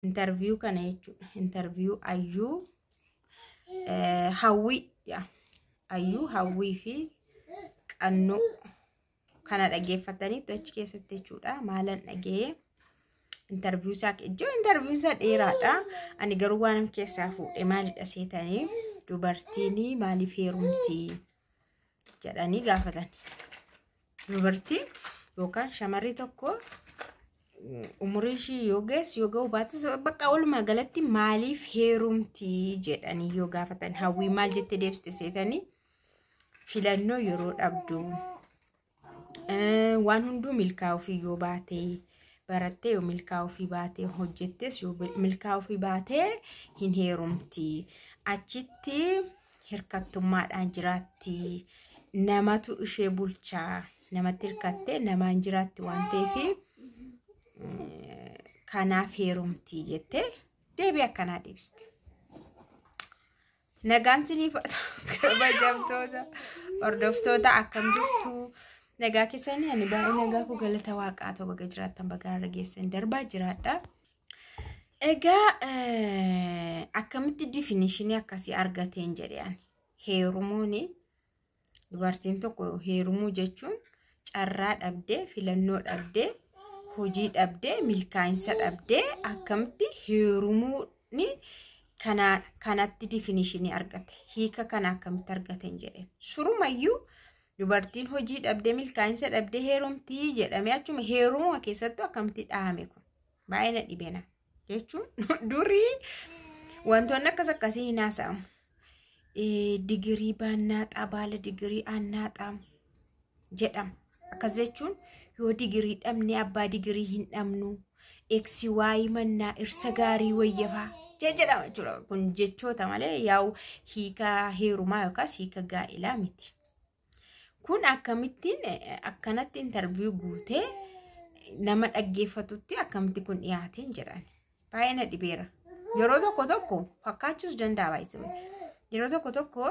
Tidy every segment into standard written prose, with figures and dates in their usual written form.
interview kana jechuudha. Interview ayyuu hawwii ayyuu hawwii fi qannoo kana dhageeffatanii achi keessatti jechuudha. Maalan dhagee interview isaa dheeraadha. Ani garuu waan keessaa fuudhee maalidha seetanii dubartiin maaliif heerumti jedhanii gaafatan. Dubartiin yookaan shamarri tokko umurii ishii yoo ga'u baatis bakka walumaa galatti maaliif heerumti jedhanii yoo gaafatan hawwii maal jettee deebiste seetanii filannoo yeroo dhabdu waan hunduu milkaa'uu fi yoo baatee barattee yoo milkaa'uu fi baatee hojjettes yoo milkaa'uu fi baatee hin heerumti. Achitti hirkattummaadhaan jiraatti. Namatu ishee bulchaa. Namatti hirkattee namaan jiraatti waan ta'eef kanaaf heerumti jettee deebii akkanaa deebiste. Nagaan siniif kabajamtoota hordoftoota akkam jirtu. Nagaa keessanii ani baay'ee nagaa ku galata waaqaa ta'u baga jiraattan baga argeessan darbaa jiraadha. Egaa akkamitti definition akkasii argateen jedhan heerumuun dubartiin tokko heerumuu jechuun carraa dhabdee filannoo dhabdee hojii dhabdee milkaa'insa dhabdee akkamitti heerumuun kanatti definition argate hiika kana akkamitti argateen jedhan surumayyuu dubartiin hojii dhabdee milkaa'insa dhabdee heerumti jedhamee achuma heerumuu keessatti akkamitti dhaame kun baay'ee na dhibeena jechuun durii wantoonni akkasii hin haasa'amu. Digirii baannaaxaa baala digirii annaaxaa jedhama. Akkas jechuun yoo digirii dhabne abbaa digirii hin dhabnu eksi waayii mannaa irsa gaarii wayyafaa jedhama jechuudha. Kun jechoota malee yaa'u hiika heerumaa yookaas hiika gaa'ilaa miti. Kun akkamittiin akkanatti interview guutee nama dhaggeeffatutti akkamitti kun dhiyaateen jedhan baay'ee na dhibeera. Yeroo tokko fakkaachuus danda'a baay'isuu. Yeroo tokko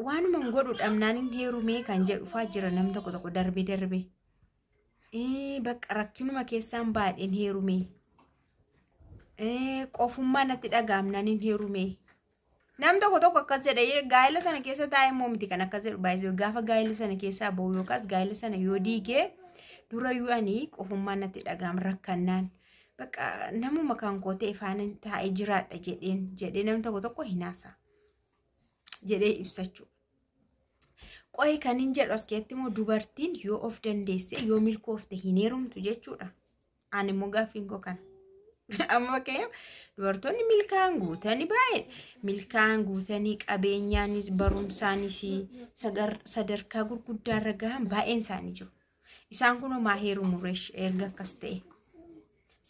waanuma godhu dhabnaan heerumee kan jedhu faa jira nam tokko darbe. Bakka rakkinuma keessaan baadheen heerumee. Qofummaa natti dhagaamnaan heerumee. Nam tokko akkas jedhe gaa'ela sana keessa taa'ee immoo miti kan akkas jedhu baay'isuu gaafa gaa'ela sana keessaa bahu yookaas gaa'ela sana yoo diigee dura yoo ani qofummaa natti dhagaam rakkannaan. Bakka namuma kan kootee ifaan taa'ee jiraadha jedhee nam tokko hinaasa jedhee ibsachuu. Qo'i kan hin jedhu as keessatti immoo dubartiin yoo of dandeesse yoo milkoofte hin heerumtu jechuudha. Ani immoo gaaffiin koo kana. Amma bakka dubartoonni milkaan guutanii baay'ee milkaan guutanii qabeenyaanis barumsaanis sadarkaa gurguddaarra gahan baay'een isaanii jiru. Isaan kun homaa heerumu erga akkas ta'e.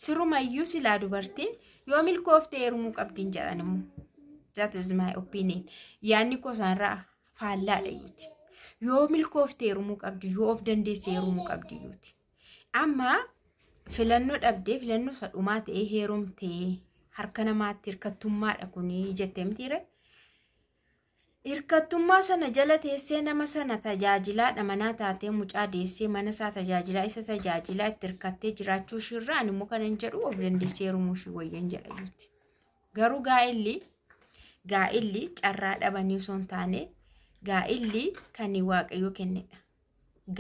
Sirumayyuu silaa dubartiin yoo milkoofte heerumuu qabdiin jedhan immoo. That is my opinion. Yaanni kosaanraa faallaadha yuuti. Yoo milkoofte heerumuu qabdi yoo of dandeesse heerumuu qabdi yuuti. Amma filannoo dhabdee filannoo sadhumaa ta'ee heerumtee harka namaatti hirkattummaadha kuni jettee mitiire. Hirkattummaa sana jala teessee nama sana tajaajilaadha manaa taatee mucaa deessee mana isaa tajaajilaa isa tajaajilaa itti hirkattee jiraachuu ishirraa ani immoo kanan jedhu of dandeessee heerumuu ishii wayyan jedha yuuti. Garuu gaa'illi carraa dhabanii osoo hin taane gaa'illi kan waaqayyoo kennedha.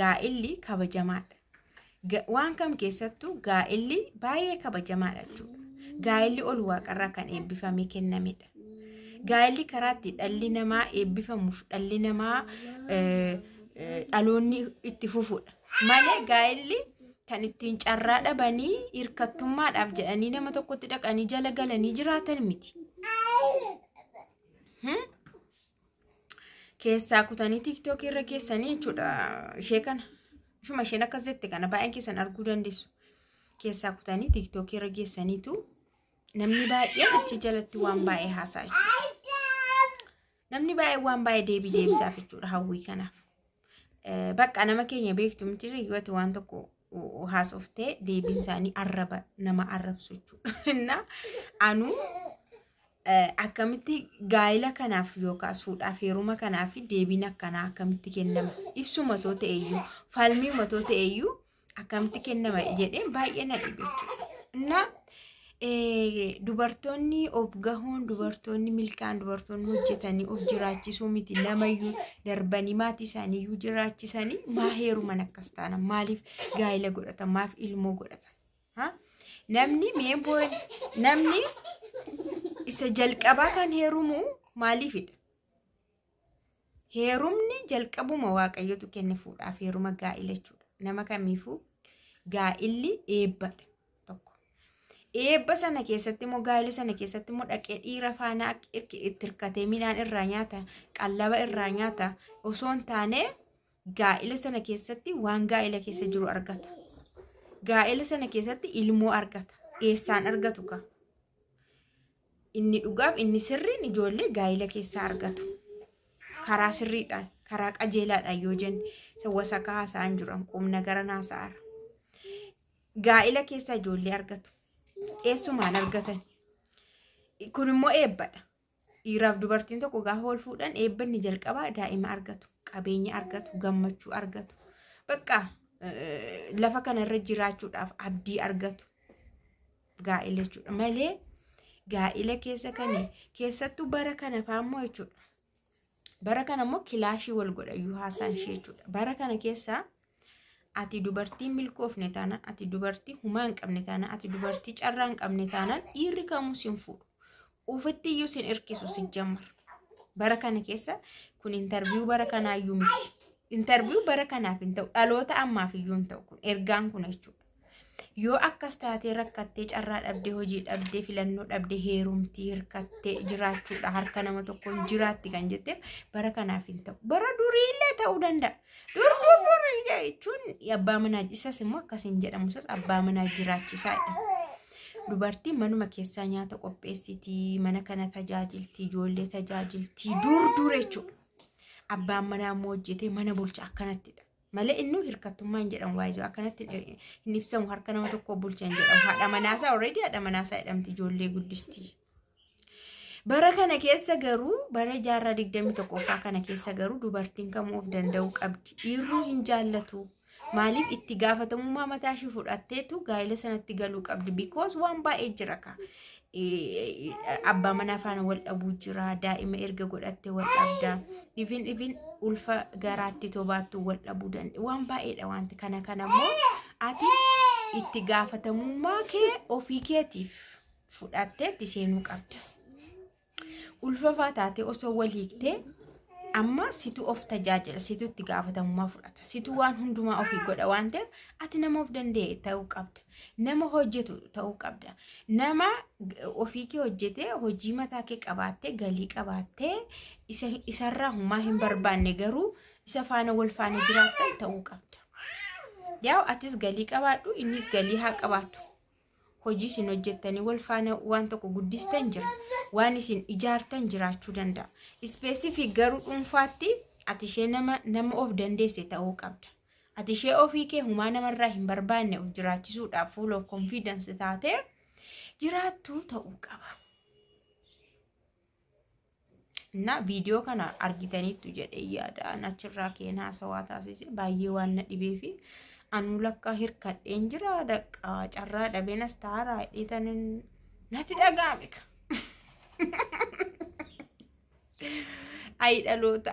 Gaa'illi kabajamaadha. Waan kam keessattuu gaa'illi baay'ee kabajamaadha jechuudha. Gaa'illi ol waaqarraa kan eebbifamee kennamedha. Gaa'illi karaatti dhalli namaa eebbifamuuf dhalli namaa dhaloonni itti fufudha. Malee gaa'illi kan ittiin carraa dhabanii hirkattummaadhaaf jedhanii nama tokkotti dhaqanii jala galanii jiraatan miti. Keessaa kutanii TikTok irra keessanii jechuudha. Ishee kana shuma isheen akkas jette kana baay'een keessan arguu dandeessu. Keessaa kutanii TikTok irra geessaniitu namni baay'een achi jalatti waan baay'ee haasaa jechuudha. Namni baay'ee waan baay'ee deebisaaf jechuudha hawwii kanaaf. Bakka nama keenya beektu miti riyyootti waan tokko haasoftee deebiin isaanii arraba nama arrabsu jechuudha. Anu akkamitti gaa'ila kanaaf yookaas fuudhaaf heeruma kanaaf deebiin akkanaa akkamitti kennama ibsuma ta'eyyuu falmiuma ta'eyyuu akkamitti kennama jedheen baay'ee na dhibe jechuudha. Na dubartoonni of gahuun dubartoonni milkaan dubartoonni hojjetanii of jiraachisuu miti namayyuu darbanii maatii isaaniiyyuu jiraachisanii maa heeruman akkas taana maaliif gaa'ila godhatan maaf ilmoo godhatan namni isa jalqabaa kan heerumu maaliifidha heerumni jalqabuma waaqayyotu kenne fuudhaaf heeruma gaa'ila jechuudha nama kamiifuu gaa'illi eebbadha eebba sana keessatti immoo gaa'ila sana keessatti immoo dhaqee dhiira faana hirkatee midhaan irraa nyaata qallaba irraa nyaata osoo hin taane gaa'ila sana keessatti waan gaa'ila keessa jiru argata gaa'ila sana keessatti ilmoo argata eessaan argatu ka inni dhugaaf inni sirriin ijoollee gaa'ila keessaa argatu karaa sirriidhaan karaa qajeelaadhaan yoo jenne sawwasa kaasaan jiran qubna gara naasaara gaa'ila keessaa ijoollee argatu eessumaan argatan kun immoo eebbadha dhiiraaf dubartiin tokko gaafa wal fuudhan eebbanni jalqabaa daa'ima argatu qabeenya argatu gammachuu argatu bakka lafa kanarra jiraachuudhaaf abdii argatu gaa'ila jechuudha malee gaa'ila keessattuu bara kana faammoo jechuudha bara kana immoo kilaashii wal godhayyuu haasaan ishee jechuudha bara kana keessaa ati dubartii milkoofne taanaan ati dubartii humaa hin qabne taanaan ati dubartii carraa hin qabne taanaan dhiirri kamuu sin fuudhu ufitti iyyuu sin irkisu sin jammar bara kana keessa kun interview bara kanaayyuu miti interview bara kanaaf hin ta'u dhaloota ammaaf iyyuu hin ta'u kun ergaan kun jechuudha yoo akkas taatee rakkattee carraa dhabdee hojii dhabdee filannoo dhabdee heerumtii hirkattee jiraachuudha harka nama tokko hin jiraatti kan jetteef bara kanaaf hin ta'u bara duriillee ta'uu danda'a durii jechuun abbaa manaa isas immoo akkasiin jedhamu isas abbaa manaa jiraachisaadha dubartiin manuma keessaa nyaata qopheessitii mana kana tajaajiltii ijoollee tajaajiltii dur jechuudha abbaan manaa immoo hojjetee mana bulcha akkanattidha malee inni hirkattummaa hin jedhamu waayizoo akkanatti hin ibsamu harka nama tokko bulchan jedhamu haadha manaasaa already haadha manaasaa jedhamti ijoollee guddistii bara kana keessa garuu bara jaarraa 21ffaa kana keessa garuu dubartiin kamuu of danda'uu qabdi dhiirri hin jaallatu maaliif itti gaafatamummaa mataa ishee fudhatteetu gaa'ila sanatti galuu qabdi because waan baay'ee jira ka abbaa manaa faana wal dhabuu jira daa'ima erga godhatte wal dhabda even ulfa garaatti tobaattu wal dhabuu dandeenya waan baay'eedha wanti kanammoo ati itti gaafatamummaa kee ofii keetiif fudhattee itti seenuu qabda ulfa faataate osoo wal hiiktee amma situ of tajaajila situ itti gaafatamummaa fudhata situ waan hundumaa ofii godha waan ta'eef ati nama of danda'e ta'uu qabda nama hojjetu ta'uu qabda nama ofii kee hojjetee hojii mataa kee qabaattee galii qabaattee isarraa humaa hin barbaanne garuu isa faana wal faana jiraattan ta'uu qabda yaa atis galii qabaadhu innis galii haa qabaatu hojii sin hojjettanii wal faana waan tokko guddistan jira waan isin ijaartan jiraachuu danda'a specific garuu dhuunfaatti ati ishee nama of dandeesse ta'uu qabda ati ishee ofii kee humaa namarraa hin barbaanne of jiraachisuudhaaf full of confidence taate jiraattuu ta'uu qaba na viidiyoo kana argitaniittu jedhee yaada achirraa keenaa sawaa taasise baay'ee waan na dhibee fi anu lakka hirkadheen jira dhaqqa carraa dhabeenas taaraa hidhiitanin natti dhagaame ka ay dhaloota